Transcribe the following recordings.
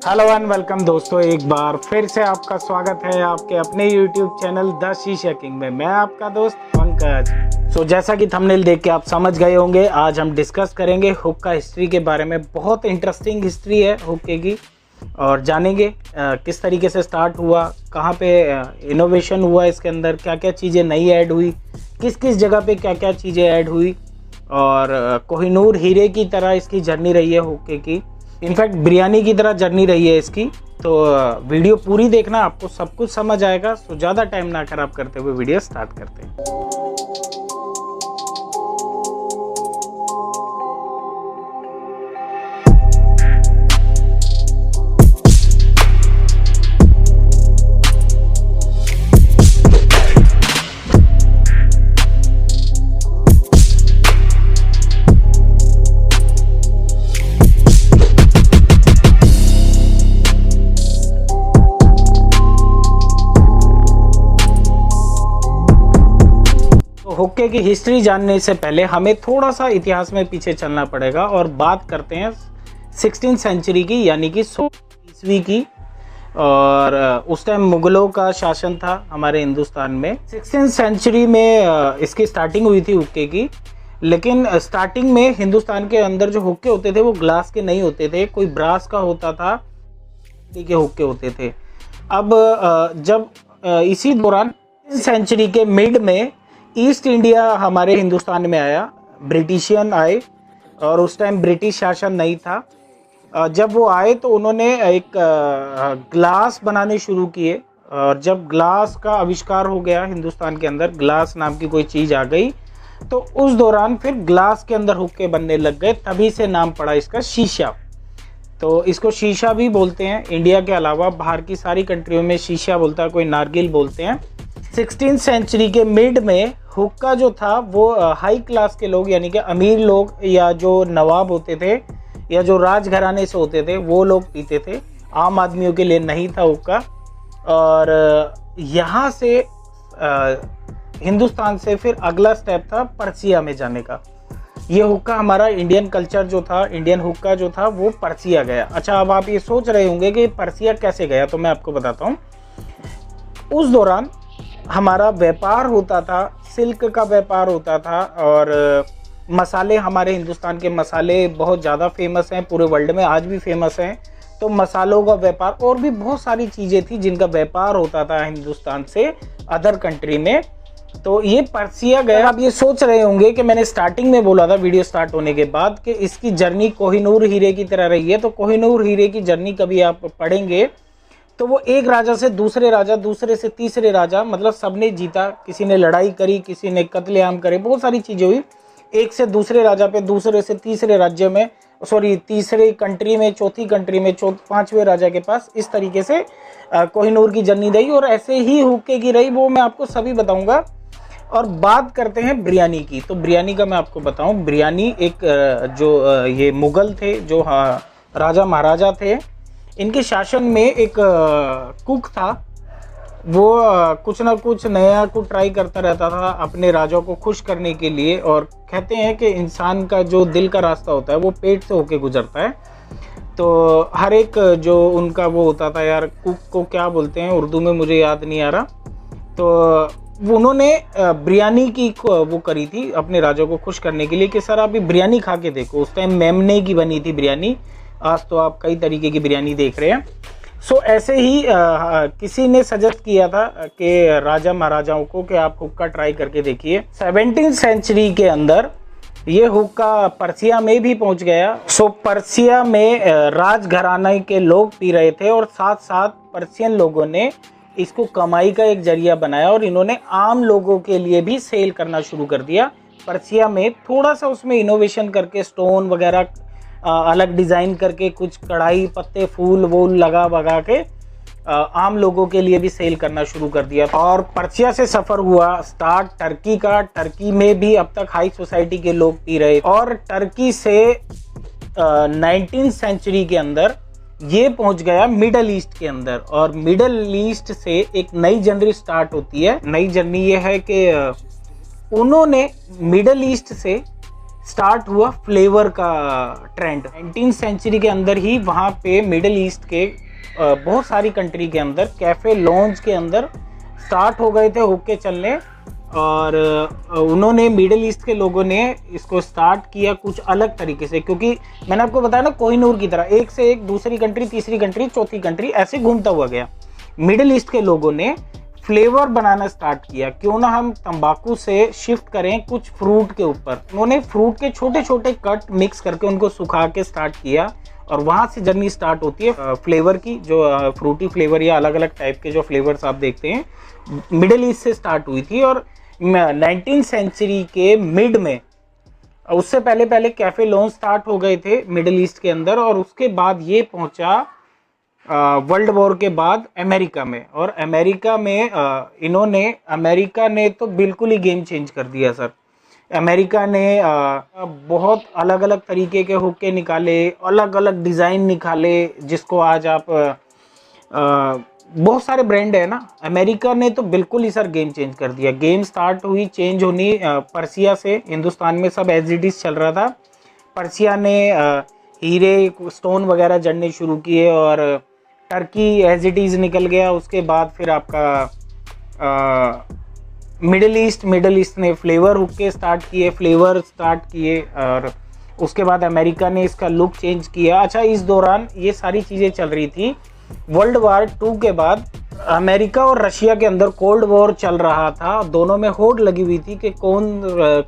Hello and welcome दोस्तों, एक बार फिर से आपका स्वागत है आपके अपने YouTube चैनल द शीशा किंग में। मैं आपका दोस्त पंकज। जैसा कि थंबनेल देख के आप समझ गए होंगे, आज हम डिस्कस करेंगे हुक्का हिस्ट्री के बारे में। बहुत इंटरेस्टिंग हिस्ट्री है हुक्के की और जानेंगे किस तरीके से स्टार्ट हुआ, कहाँ पे इनोवेशन हुआ, इसके अंदर क्या क्या चीज़ें नई ऐड हुई, किस किस जगह पे क्या क्या चीज़ें ऐड हुई और कोहिनूर हीरे की तरह इसकी जर्नी रही है हुक्के की। इनफैक्ट बिरयानी की तरह जर्नी रही है इसकी। तो वीडियो पूरी देखना, आपको सब कुछ समझ आएगा। ज़्यादा टाइम ना खराब करते हुए वीडियो स्टार्ट करते हैं। हुक्के की हिस्ट्री जानने से पहले हमें थोड़ा सा इतिहास में पीछे चलना पड़ेगा और बात करते हैं 16th सेंचुरी की, यानी कि 16वीं ईस्वी की। और उस टाइम मुगलों का शासन था हमारे हिंदुस्तान में। 16th सेंचुरी में इसकी स्टार्टिंग हुई थी हुक्के की। लेकिन स्टार्टिंग में हिंदुस्तान के अंदर जो हुक्के होते थे वो ग्लास के नहीं होते थे, कोई ब्रास का होता था, के हुक्के होते थे। अब जब इसी दौरान सेंचुरी के मिड में ईस्ट इंडिया हमारे हिंदुस्तान में आया, ब्रिटिशियन आए और उस टाइम ब्रिटिश शासन नहीं था। जब वो आए तो उन्होंने एक ग्लास बनाने शुरू किए और जब ग्लास का आविष्कार हो गया हिंदुस्तान के अंदर, ग्लास नाम की कोई चीज़ आ गई, तो उस दौरान फिर ग्लास के अंदर हुक्के बनने लग गए। तभी से नाम पड़ा इसका शीशा। तो इसको शीशा भी बोलते हैं। इंडिया के अलावा बाहर की सारी कंट्रियों में शीशा बोलता है, कोई नारगिल बोलते हैं। 16th सेंचुरी के मिड में हुक्का जो था वो हाई क्लास के लोग, यानी कि अमीर लोग या जो नवाब होते थे या जो राजघराने से होते थे वो लोग पीते थे। आम आदमियों के लिए नहीं था हुक्का। और यहाँ से हिंदुस्तान से फिर अगला स्टेप था पर्सिया में जाने का। ये हुक्का हमारा इंडियन कल्चर जो था, इंडियन हुक्का जो था वो पर्सिया गया। अच्छा, अब आप ये सोच रहे होंगे कि पर्सिया कैसे गया, तो मैं आपको बताता हूँ। उस दौरान हमारा व्यापार होता था, सिल्क का व्यापार होता था और मसाले, हमारे हिंदुस्तान के मसाले बहुत ज़्यादा फेमस हैं, पूरे वर्ल्ड में आज भी फेमस हैं। तो मसालों का व्यापार और भी बहुत सारी चीज़ें थी जिनका व्यापार होता था हिंदुस्तान से अदर कंट्री में। तो ये पर्सिया गया। आप ये सोच रहे होंगे कि मैंने स्टार्टिंग में बोला था वीडियो स्टार्ट होने के बाद कि इसकी जर्नी कोहिनूर हीरे की तरह रही है। तो कोहिनूर हीरे की जर्नी कभी आप पढ़ेंगे तो वो एक राजा से दूसरे राजा, दूसरे से तीसरे राजा, मतलब सबने जीता। किसी ने लड़ाई करी, किसी ने कत्लेआम करे, बहुत सारी चीज़ें हुई। एक से दूसरे राजा पे, दूसरे से तीसरे राज्य में, तीसरे कंट्री में, चौथी कंट्री में, पांचवें राजा के पास, इस तरीके से कोहिनूर की जर्नी रही। और ऐसे ही हुक्के की रही, वो मैं आपको सभी बताऊंगा। और बात करते हैं बिरयानी की। तो बिरयानी का मैं आपको बताऊं, बिरयानी एक जो ये मुगल थे, जो राजा महाराजा थे, इनके शासन में एक कुक था। वो कुछ ना कुछ नया कुछ ट्राई करता रहता था अपने राजा को खुश करने के लिए। और कहते हैं कि इंसान का जो दिल का रास्ता होता है वो पेट से होके गुजरता है। तो हर एक जो उनका वो होता था, यार कुक को क्या बोलते हैं उर्दू में, मुझे याद नहीं आ रहा। तो उन्होंने बिरयानी की वो करी थी अपने राजा को खुश करने के लिए कि सर आप ये बिरयानी खा के देखो। उस टाइम मेमने की बनी थी बिरयानी, आज तो आप कई तरीके की बिरयानी देख रहे हैं। ऐसे ही किसी ने सजेस्ट किया था कि राजा महाराजाओं को कि आप हुक्का ट्राई करके देखिए। 17th सेंचुरी के अंदर ये हुक्का पर्सिया में भी पहुंच गया। पर्सिया में राजघराने के लोग पी रहे थे और साथ साथ पर्सियन लोगों ने इसको कमाई का एक जरिया बनाया और इन्होंने आम लोगों के लिए भी सेल करना शुरू कर दिया। पर्सिया में थोड़ा सा उसमें इनोवेशन करके, स्टोन वगैरह अलग डिज़ाइन करके, कुछ कढ़ाई, पत्ते, फूल वूल लगा वगा के आम लोगों के लिए भी सेल करना शुरू कर दिया। और पर्सिया से सफ़र हुआ स्टार्ट टर्की का। टर्की में भी अब तक हाई सोसाइटी के लोग पी रहे और टर्की से 19th सेंचुरी के अंदर ये पहुंच गया मिडल ईस्ट के अंदर। और मिडल ईस्ट से एक नई जर्नी स्टार्ट होती है। नई जर्नी ये है कि उन्होंने मिडल ईस्ट से स्टार्ट हुआ फ्लेवर का ट्रेंड। 19th सेंचुरी के अंदर ही वहाँ पे मिडिल ईस्ट के बहुत सारी कंट्री के अंदर कैफ़े लॉन्ज के अंदर स्टार्ट हो गए थे हुक्के चलने, और उन्होंने मिडिल ईस्ट के लोगों ने इसको स्टार्ट किया कुछ अलग तरीके से, क्योंकि मैंने आपको बताया ना कोहिनूर की तरह एक से एक दूसरी कंट्री, तीसरी कंट्री, चौथी कंट्री ऐसे घूमता हुआ गया। मिडिल ईस्ट के लोगों ने फ्लेवर बनाना स्टार्ट किया, क्यों ना हम तंबाकू से शिफ्ट करें कुछ फ्रूट के ऊपर। उन्होंने फ्रूट के छोटे छोटे कट मिक्स करके उनको सुखा के स्टार्ट किया, और वहाँ से जर्नी स्टार्ट होती है फ्लेवर की, जो फ्रूटी फ्लेवर या अलग अलग टाइप के जो फ्लेवर्स आप देखते हैं मिडिल ईस्ट से स्टार्ट हुई थी। और 19th सेंचुरी के मिड में, उससे पहले पहले कैफे लॉन्ज स्टार्ट हो गए थे मिडिल ईस्ट के अंदर, और उसके बाद ये पहुंचा वर्ल्ड वॉर के बाद अमेरिका में। और अमेरिका में अमेरिका ने तो बिल्कुल ही गेम चेंज कर दिया सर। अमेरिका ने बहुत अलग अलग तरीके के हुक्के निकाले, अलग अलग डिज़ाइन निकाले, जिसको आज आप बहुत सारे ब्रांड है ना। अमेरिका ने तो बिल्कुल ही सर गेम चेंज कर दिया। गेम स्टार्ट हुई चेंज होनी पर्सिया से। हिंदुस्तान में सब एज इट इज चल रहा था, पर्सिया ने हीरे स्टोन वगैरह जड़ने शुरू किए, और टर्की एज इट इज निकल गया। उसके बाद फिर आपका मिडिल ईस्ट ने फ्लेवर हुक्के स्टार्ट किए, और उसके बाद अमेरिका ने इसका लुक चेंज किया। अच्छा, इस दौरान ये सारी चीज़ें चल रही थी। वर्ल्ड वॉर 2 के बाद अमेरिका और रशिया के अंदर कोल्ड वॉर चल रहा था। दोनों में होड़ लगी हुई थी कि कौन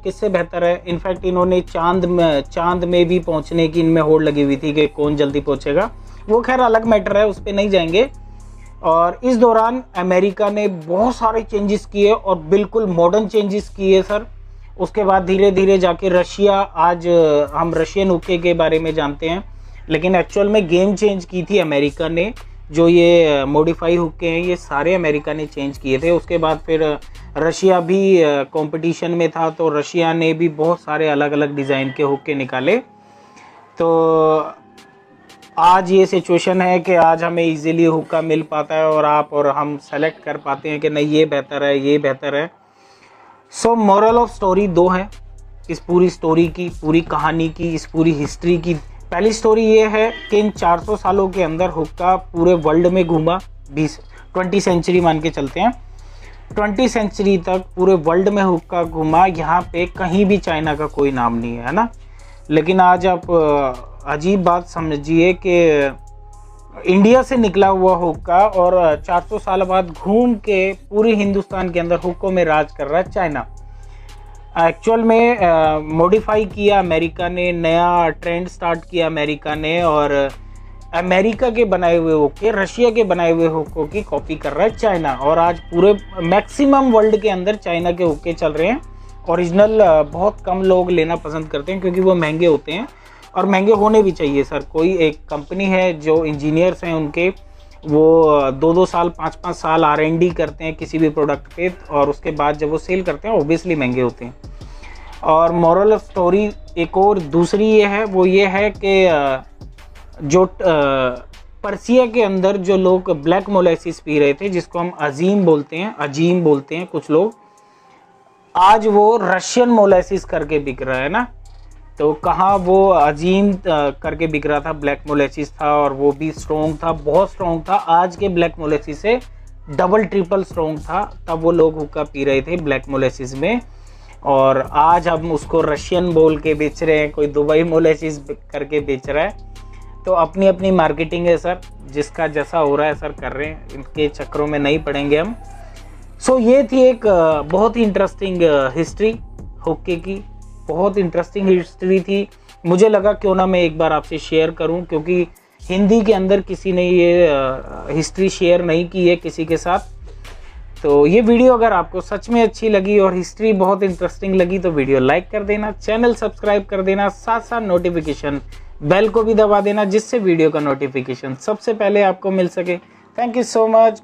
किससे बेहतर है। इनफैक्ट इन्होंने चांद में भी पहुंचने की इनमें होड़ लगी हुई थी कि कौन जल्दी पहुंचेगा। वो खैर अलग मैटर है, उस पर नहीं जाएंगे। और इस दौरान अमेरिका ने बहुत सारे चेंजेस किए, और बिल्कुल मॉडर्न चेंजेस किए सर। उसके बाद धीरे धीरे जाके रशिया, आज हम रशियन हुक्के के बारे में जानते हैं, लेकिन एक्चुअल में गेम चेंज की थी अमेरिका ने। जो ये मॉडिफाई हुक्के हैं ये सारे अमेरिका ने चेंज किए थे। उसके बाद फिर रशिया भी कंपटीशन में था, तो रशिया ने भी बहुत सारे अलग अलग डिज़ाइन के हुक्के निकाले। तो आज ये सिचुएशन है कि आज हमें इजीली हुक्का मिल पाता है, और आप और हम सेलेक्ट कर पाते हैं कि नहीं ये बेहतर है, ये बेहतर है। सो मोरल ऑफ स्टोरी 2 है इस पूरी स्टोरी की, पूरी कहानी की, इस पूरी हिस्ट्री की। पहली स्टोरी ये है कि इन 400 सालों के अंदर हुक्का पूरे वर्ल्ड में घूमा। 20 सेंचुरी मान के चलते हैं, 20 सेंचुरी तक पूरे वर्ल्ड में हुक्का घूमा। यहाँ पे कहीं भी चाइना का कोई नाम नहीं है ना। लेकिन आज आप अजीब बात समझिए कि इंडिया से निकला हुआ हुक्का, और 400 साल बाद घूम के पूरे हिंदुस्तान के अंदर हुक्कों में राज कर रहा है चाइना। एक्चुअल में मॉडिफाई किया अमेरिका ने, नया ट्रेंड स्टार्ट किया अमेरिका ने, और अमेरिका के बनाए हुए हुक्के रशिया के बनाए हुए हुक्कों की कॉपी कर रहा है चाइना। और आज पूरे मैक्सिमम वर्ल्ड के अंदर चाइना के हुक्के चल रहे हैं। ओरिजिनल बहुत कम लोग लेना पसंद करते हैं, क्योंकि वो महंगे होते हैं, और महंगे होने भी चाहिए सर। कोई एक कंपनी है जो इंजीनियर्स हैं उनके, वो 2-2 साल 5-5 साल R&D करते हैं किसी भी प्रोडक्ट पे, और उसके बाद जब वो सेल करते हैं ऑब्वियसली महंगे होते हैं। और मोरल ऑफ स्टोरी एक और दूसरी ये है, वो ये है कि जो पर्सिया के अंदर जो लोग ब्लैक मोलेसिस पी रहे थे, जिसको हम अजीम बोलते हैं कुछ लोग, आज वो रशियन मोलेसिस करके बिक रहा है ना। तो कहाँ वो अजीम करके बिक रहा था, ब्लैक मोलेसिस था, और वो भी स्ट्रॉन्ग था, बहुत स्ट्रॉन्ग था। आज के ब्लैक मोलेसिस से डबल ट्रिपल स्ट्रॉन्ग था, तब वो लोग हुक्का पी रहे थे ब्लैक मोलेसिस में। और आज हम उसको रशियन बोल के बेच रहे हैं, कोई दुबई मोलेसिस करके बेच रहा है। तो अपनी अपनी मार्केटिंग है सर, जिसका जैसा हो रहा है सर कर रहे हैं, इनके चक्करों में नहीं पड़ेंगे हम। सो ये थी एक बहुत ही इंटरेस्टिंग हिस्ट्री हुक्के की, बहुत इंटरेस्टिंग हिस्ट्री थी। मुझे लगा क्यों ना मैं एक बार आपसे शेयर करूं, क्योंकि हिंदी के अंदर किसी ने ये हिस्ट्री शेयर नहीं की है किसी के साथ। तो ये वीडियो अगर आपको सच में अच्छी लगी और हिस्ट्री बहुत इंटरेस्टिंग लगी तो वीडियो लाइक कर देना, चैनल सब्सक्राइब कर देना, साथ साथ नोटिफिकेशन बेल को भी दबा देना, जिससे वीडियो का नोटिफिकेशन सबसे पहले आपको मिल सके। Thank you so much.